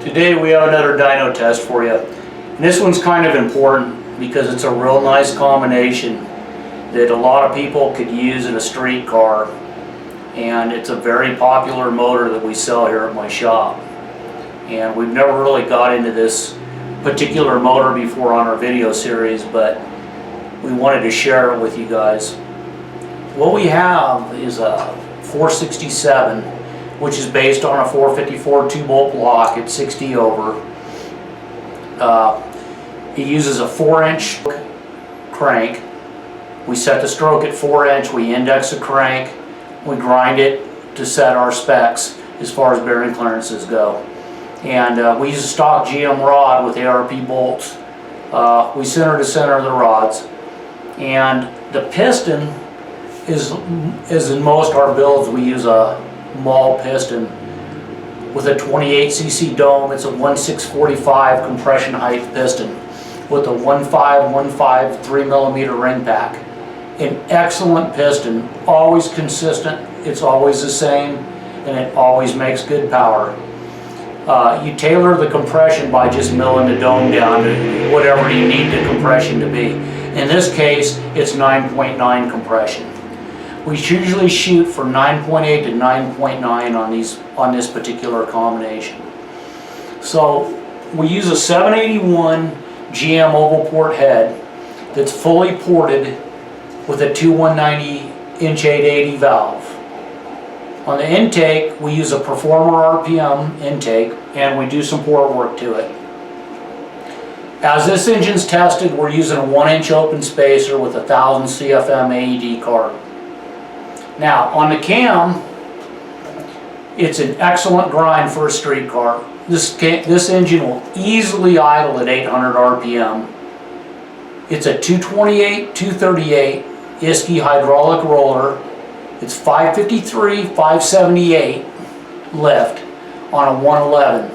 Today we have another dyno test for you. And this one's kind of important because it's a real nice combination that a lot of people could use in a street car, and it's a very popular motor that we sell here at my shop. And we've never really got into this particular motor before on our video series, but we wanted to share it with you guys. What we have is a 467, which is based on a 454 2-bolt block at 60 over. It uses a 4-inch crank. We set the stroke at 4-inch, we index the crank, we grind it to set our specs as far as bearing clearances go. And we use a stock GM rod with ARP bolts. We center to center the rods. And the piston is in most our builds, we use a Maul piston with a 28cc dome. It's a 1645 compression height piston with a 1515 3mm ring pack. An excellent piston, always consistent, it's always the same, and it always makes good power. You tailor the compression by just milling the dome down to whatever you need the compression to be. In this case, it's 9.9 compression. We usually shoot for 9.8 to 9.9 on this particular combination. So we use a 781 GM oval port head that's fully ported with a 2190 inch 880 valve. On the intake, we use a Performer RPM intake, and we do some port work to it. As this engine's tested, we're using a 1-inch open spacer with a 1000 CFM AED carb. Now, on the cam, it's an excellent grind for a street car. This engine will easily idle at 800 RPM. It's a 228, 238 Isky hydraulic roller. It's 553, 578 lift on a 111.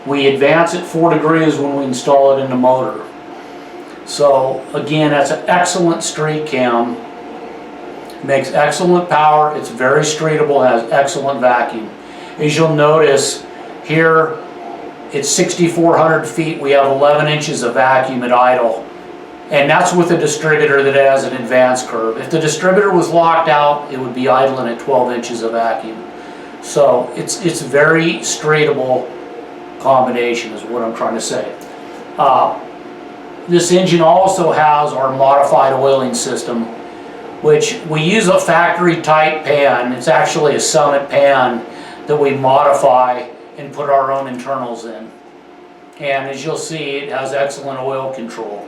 We advance it 4 degrees when we install it in the motor. So again, that's an excellent street cam. Makes excellent power, it's very streetable, has excellent vacuum. As you'll notice here, it's 6,400 feet, we have 11 inches of vacuum at idle. And that's with a distributor that has an advanced curve. If the distributor was locked out, it would be idling at 12 inches of vacuum. So it's very streetable combination is what I'm trying to say. This engine also has our modified oiling system, which we use a factory type pan. It's actually a Summit pan that we modify and put our own internals in. And as you'll see, it has excellent oil control.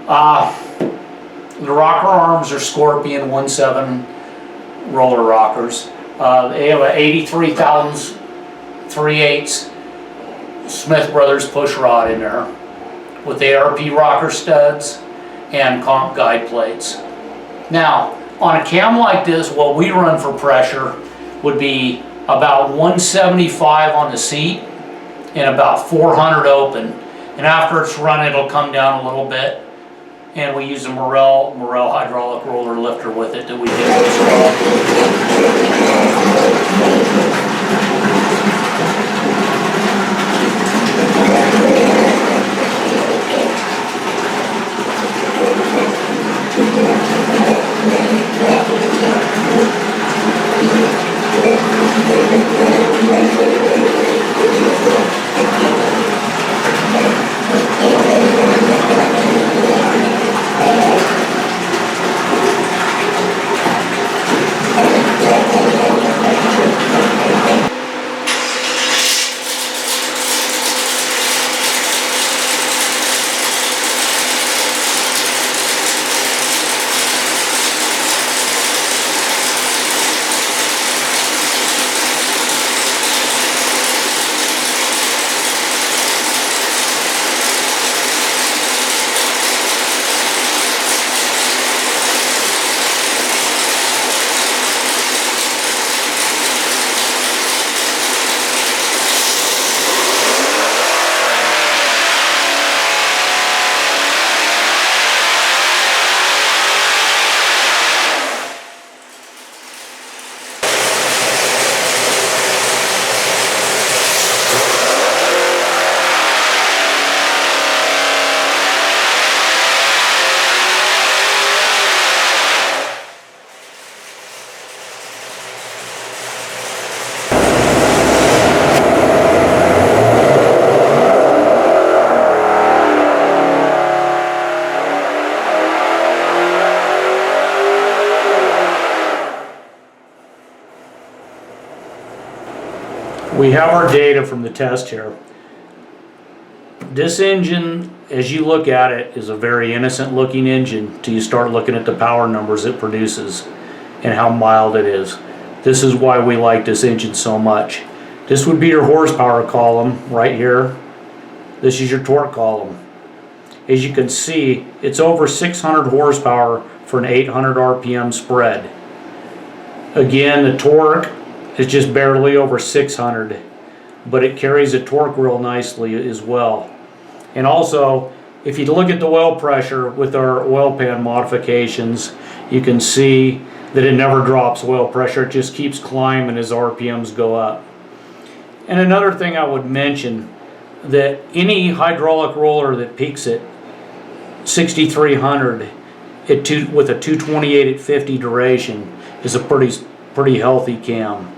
The rocker arms are Scorpion 1.7 roller rockers. They have an 83 thousandths 3/8 Smith Brothers push rod in there with ARP rocker studs and comp guide plates. Now, on a cam like this, what we run for pressure would be about 175 on the seat and about 400 open. And after it's run, it'll come down a little bit. And we use a Morel hydraulic roller lifter with it that we did We have our data from the test here. This engine, as you look at it, is a very innocent looking engine till you start looking at the power numbers it produces and how mild it is. This is why we like this engine so much. This would be your horsepower column right here. This is your torque column. As you can see, it's over 600 horsepower for an 800 RPM spread. Again, the torque is just barely over 600, but it carries the torque real nicely as well. And also, if you look at the oil pressure with our oil pan modifications, you can see that it never drops oil pressure. It just keeps climbing as RPMs go up. And another thing I would mention, that any hydraulic roller that peaks at 6,300 with a 228 at 50 duration is a pretty healthy cam.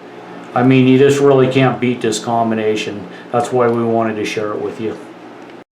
I mean, you just really can't beat this combination. That's why we wanted to share it with you.